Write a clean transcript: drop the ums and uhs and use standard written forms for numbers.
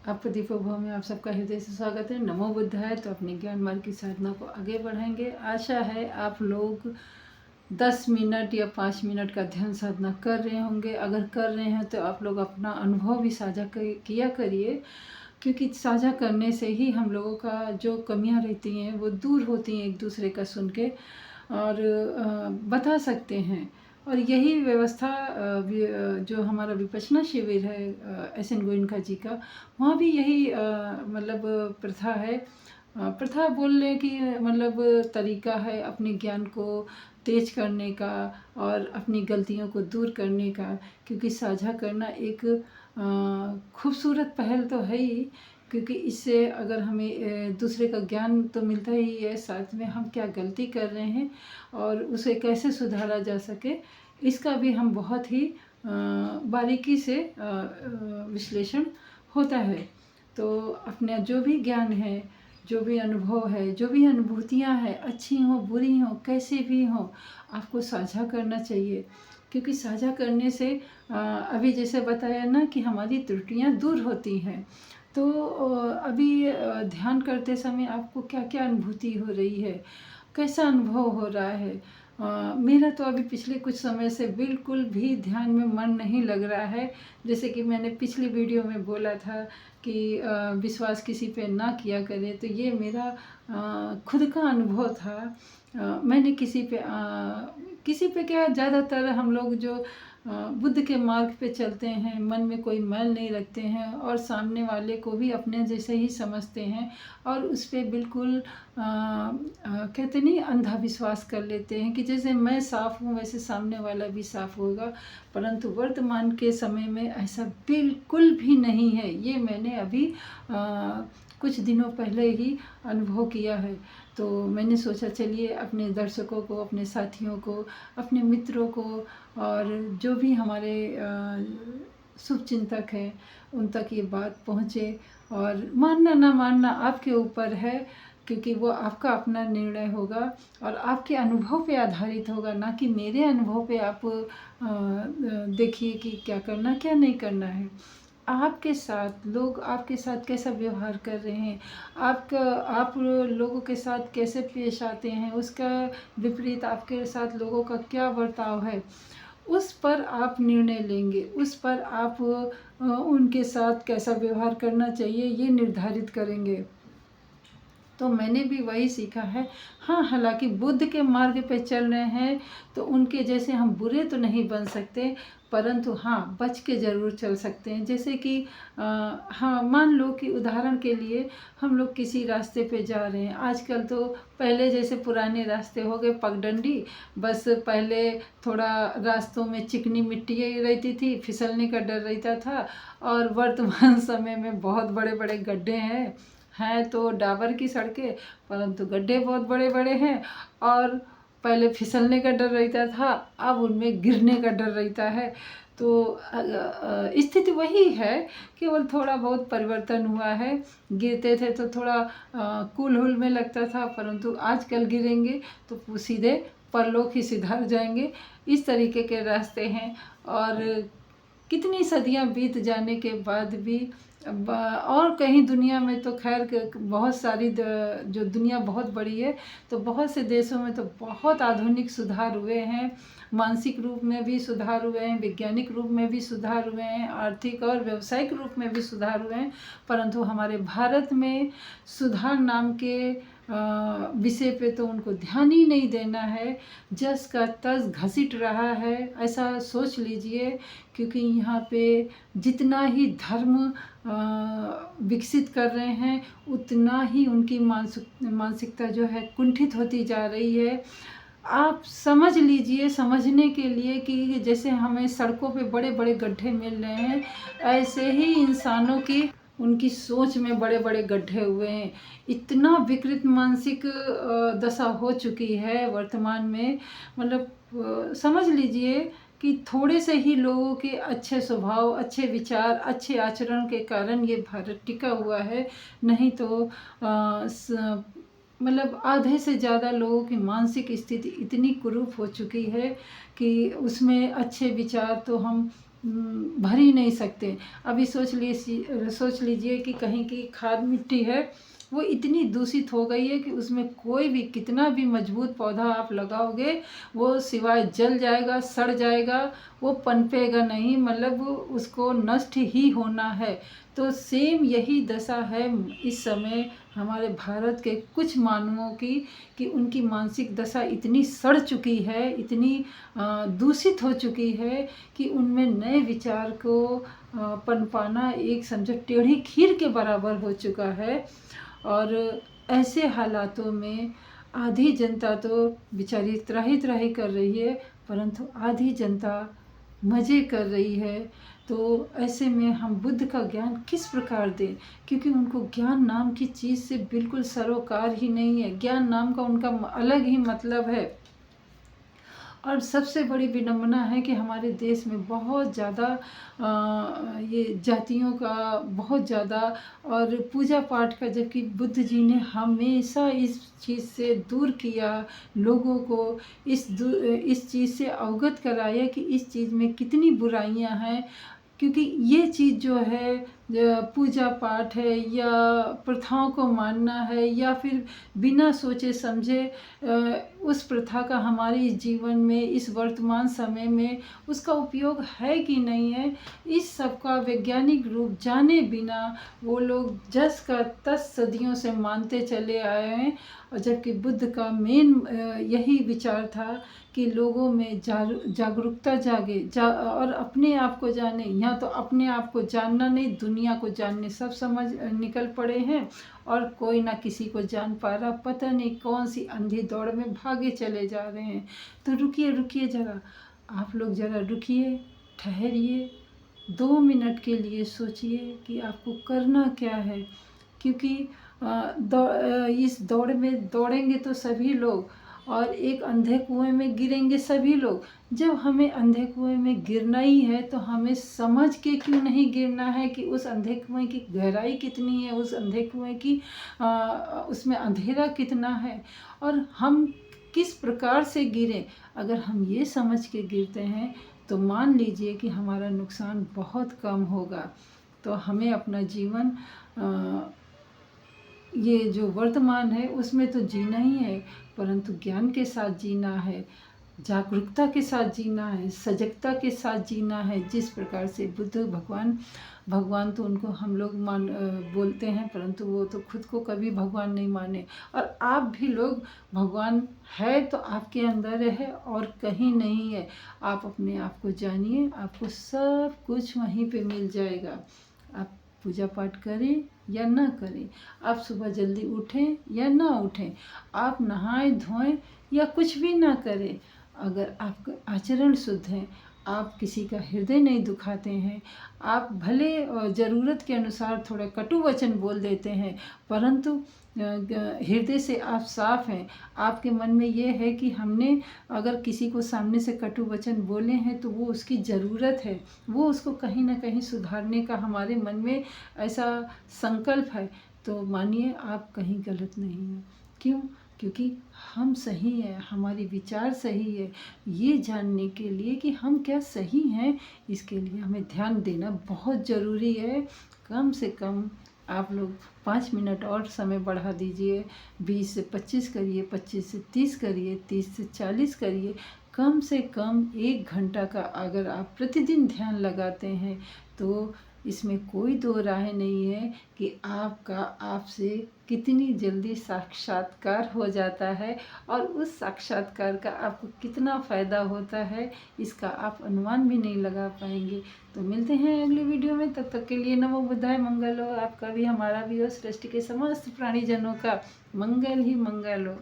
आपको दीपोभव में आप सबका हृदय से स्वागत है। नमो बुद्धाय। तो अपने ज्ञान मार्ग की साधना को आगे बढ़ाएंगे। आशा है आप लोग 10 मिनट या 5 मिनट का ध्यान साधना कर रहे होंगे। अगर कर रहे हैं तो आप लोग अपना अनुभव भी साझा किया करिए, क्योंकि साझा करने से ही हम लोगों का जो कमियां रहती हैं वो दूर होती हैं, एक दूसरे का सुन के और बता सकते हैं। और यही व्यवस्था जो हमारा विपश्यना शिविर है एस.एन. गोयनका जी का, वहाँ भी यही मतलब प्रथा है। प्रथा बोल लें कि मतलब तरीका है अपने ज्ञान को तेज करने का और अपनी गलतियों को दूर करने का। क्योंकि साझा करना एक खूबसूरत पहल तो है ही, क्योंकि इससे अगर हमें दूसरे का ज्ञान तो मिलता ही है, साथ में हम क्या गलती कर रहे हैं और उसे कैसे सुधारा जा सके, इसका भी हम बहुत ही बारीकी से विश्लेषण होता है। तो अपना जो भी ज्ञान है, जो भी अनुभव है, जो भी अनुभूतियाँ हैं, अच्छी हों बुरी हों कैसे भी हों, आपको साझा करना चाहिए। क्योंकि साझा करने से अभी जैसे बताया ना कि हमारी त्रुटियाँ दूर होती हैं। तो अभी ध्यान करते समय आपको क्या क्या अनुभूति हो रही है, कैसा अनुभव हो रहा है। मेरा तो अभी पिछले कुछ समय से बिल्कुल भी ध्यान में मन नहीं लग रहा है। जैसे कि मैंने पिछली वीडियो में बोला था कि विश्वास किसी पे ना किया करें, तो ये मेरा खुद का अनुभव था। मैंने किसी पे क्या, ज़्यादातर हम लोग जो बुद्ध के मार्ग पे चलते हैं, मन में कोई मैल नहीं रखते हैं और सामने वाले को भी अपने जैसे ही समझते हैं और उस पर बिल्कुल कहते नहीं, अंधा विश्वास कर लेते हैं कि जैसे मैं साफ़ हूँ वैसे सामने वाला भी साफ़ होगा। परंतु वर्तमान के समय में ऐसा बिल्कुल भी नहीं है। ये मैंने अभी कुछ दिनों पहले ही अनुभव किया है। तो मैंने सोचा चलिए अपने दर्शकों को, अपने साथियों को, अपने मित्रों को और जो भी हमारे शुभचिंतक हैं उन तक ये बात पहुँचे। और मानना ना मानना आपके ऊपर है, क्योंकि वो आपका अपना निर्णय होगा और आपके अनुभव पे आधारित होगा, ना कि मेरे अनुभव पे आप देखिए कि क्या करना क्या नहीं करना है। आपके साथ लोग आपके साथ कैसा व्यवहार कर रहे हैं, आप लोगों के साथ कैसे पेश आते हैं, उसका विपरीत आपके साथ लोगों का क्या बर्ताव है, उस पर आप निर्णय लेंगे। उस पर आप उनके साथ कैसा व्यवहार करना चाहिए ये निर्धारित करेंगे। तो मैंने भी वही सीखा है। हाँ, हालांकि बुद्ध के मार्ग पे चल रहे हैं तो उनके जैसे हम बुरे तो नहीं बन सकते, परंतु हाँ, बच के ज़रूर चल सकते हैं। जैसे कि हाँ, मान लो कि उदाहरण के लिए हम लोग किसी रास्ते पे जा रहे हैं। आजकल तो पहले जैसे पुराने रास्ते हो गए पगडंडी, बस पहले थोड़ा रास्तों में चिकनी मिट्टी रहती थी, फिसलने का डर रहता था। और वर्तमान समय में बहुत बड़े बड़े गड्ढे हैं तो डाबर की सड़कें, परंतु गड्ढे बहुत बड़े बड़े हैं। और पहले फिसलने का डर रहता था, अब उनमें गिरने का डर रहता है। तो स्थिति वही है, केवल थोड़ा बहुत परिवर्तन हुआ है। गिरते थे तो थोड़ा कूल हुल में लगता था, परंतु आजकल गिरेंगे तो सीधे परलोक ही सिधार जाएंगे। इस तरीके के रास्ते हैं। और कितनी सदियां बीत जाने के बाद भी और कहीं दुनिया में तो खैर बहुत सारी जो दुनिया बहुत बड़ी है, तो बहुत से देशों में तो बहुत आधुनिक सुधार हुए हैं। मानसिक रूप में भी सुधार हुए हैं, वैज्ञानिक रूप में भी सुधार हुए हैं, आर्थिक और व्यावसायिक रूप में भी सुधार हुए हैं। परंतु हमारे भारत में सुधार नाम के विषय पे तो उनको ध्यान ही नहीं देना है। जस का तस घसीट रहा है, ऐसा सोच लीजिए। क्योंकि यहाँ पे जितना ही धर्म विकसित कर रहे हैं, उतना ही उनकी मानसिकता जो है कुंठित होती जा रही है। आप समझ लीजिए, समझने के लिए कि जैसे हमें सड़कों पे बड़े बड़े गड्ढे मिल रहे हैं, ऐसे ही इंसानों की उनकी सोच में बड़े बड़े गड्ढे हुए हैं। इतना विकृत मानसिक दशा हो चुकी है वर्तमान में। मतलब समझ लीजिए कि थोड़े से ही लोगों के अच्छे स्वभाव, अच्छे विचार, अच्छे आचरण के कारण ये भारत टिका हुआ है। नहीं तो मतलब आधे से ज़्यादा लोगों की मानसिक स्थिति इतनी कुरूप हो चुकी है कि उसमें अच्छे विचार तो हम भर ही नहीं सकते। अभी सोच लीजिए कि कहीं की खाद मिट्टी है, वो इतनी दूषित हो गई है कि उसमें कोई भी कितना भी मजबूत पौधा आप लगाओगे, वो सिवाय जल जाएगा, सड़ जाएगा, वो पनपेगा नहीं, मतलब वो उसको नष्ट ही होना है। तो सेम यही दशा है इस समय हमारे भारत के कुछ मानवों की, कि उनकी मानसिक दशा इतनी सड़ चुकी है, इतनी दूषित हो चुकी है कि उनमें नए विचार को पनपाना एक समझो टेढ़ी खीर के बराबर हो चुका है। और ऐसे हालातों में आधी जनता तो बेचारी त्राही त्राही कर रही है, परंतु आधी जनता मज़े कर रही है। तो ऐसे में हम बुद्ध का ज्ञान किस प्रकार दें, क्योंकि उनको ज्ञान नाम की चीज़ से बिल्कुल सरोकार ही नहीं है। ज्ञान नाम का उनका अलग ही मतलब है। और सबसे बड़ी विडंबना है कि हमारे देश में बहुत ज़्यादा ये जातियों का बहुत ज़्यादा और पूजा पाठ का, जबकि बुद्ध जी ने हमेशा इस चीज़ से दूर किया, लोगों को इस चीज़ से अवगत कराया कि इस चीज़ में कितनी बुराइयां हैं। क्योंकि ये चीज़ जो है, पूजा पाठ है या प्रथाओं को मानना है, या फिर बिना सोचे समझे उस प्रथा का हमारे इस जीवन में, इस वर्तमान समय में उसका उपयोग है कि नहीं है, इस सब का वैज्ञानिक रूप जाने बिना वो लोग जस का तस सदियों से मानते चले आए हैं। और जबकि बुद्ध का मेन यही विचार था कि लोगों में जागरूकता जागे, और अपने आप को जाने। यहाँ तो अपने आप को जानना नहीं, दुनिया को जानने सब समझ निकल पड़े हैं, और कोई ना किसी को जान पा रहा। पता नहीं कौन सी अंधी दौड़ में भागे चले जा रहे हैं। तो रुकिए रुकिए ज़रा, आप लोग ज़रा रुकिए, ठहरिए, 2 मिनट के लिए सोचिए कि आपको करना क्या है। क्योंकि इस दौड़ में दौड़ेंगे तो सभी लोग, और एक अंधे कुएं में गिरेंगे सभी लोग। जब हमें अंधे कुएं में गिरना ही है, तो हमें समझ के क्यों नहीं गिरना है कि उस अंधे कुएं की गहराई कितनी है, उस अंधे कुएं की उसमें अंधेरा कितना है, और हम किस प्रकार से गिरें। अगर हम ये समझ के गिरते हैं तो मान लीजिए कि हमारा नुकसान बहुत कम होगा। तो हमें अपना जीवन ये जो वर्तमान है उसमें तो जीना ही है, परंतु ज्ञान के साथ जीना है, जागरूकता के साथ जीना है, सजगता के साथ जीना है। जिस प्रकार से बुद्ध भगवान तो उनको हम लोग बोलते हैं, परंतु वो तो खुद को कभी भगवान नहीं माने। और आप भी लोग, भगवान है तो आपके अंदर है और कहीं नहीं है। आप अपने आप को जानिए, आपको सब कुछ वहीं पे मिल जाएगा। आप पूजा पाठ करें या ना करें, आप सुबह जल्दी उठें या ना उठें, आप नहाएं धोएं या कुछ भी ना करें, अगर आपका आचरण शुद्ध है, आप किसी का हृदय नहीं दुखाते हैं, आप भले ज़रूरत के अनुसार थोड़ा कटु वचन बोल देते हैं, परंतु हृदय से आप साफ हैं। आपके मन में ये है कि हमने अगर किसी को सामने से कटु वचन बोले हैं तो वो उसकी ज़रूरत है, वो उसको कहीं ना कहीं सुधारने का हमारे मन में ऐसा संकल्प है, तो मानिए आप कहीं गलत नहीं हैं। क्यों? क्योंकि हम सही हैं, हमारे विचार सही है। ये जानने के लिए कि हम क्या सही हैं, इसके लिए हमें ध्यान देना बहुत ज़रूरी है। कम से कम आप लोग 5 मिनट और समय बढ़ा दीजिए, 20 से 25 करिए, 25 से 30 करिए, 30 से 40 करिए। कम से कम 1 घंटा का अगर आप प्रतिदिन ध्यान लगाते हैं तो इसमें कोई दो राय नहीं है कि आपका आपसे कितनी जल्दी साक्षात्कार हो जाता है, और उस साक्षात्कार का आपको कितना फ़ायदा होता है इसका आप अनुमान भी नहीं लगा पाएंगे। तो मिलते हैं अगले वीडियो में, तब तक के लिए नमो बुद्धाय, मंगल हो आपका भी, हमारा भी हो, सृष्टि के समस्त प्राणीजनों का मंगल ही मंगल हो।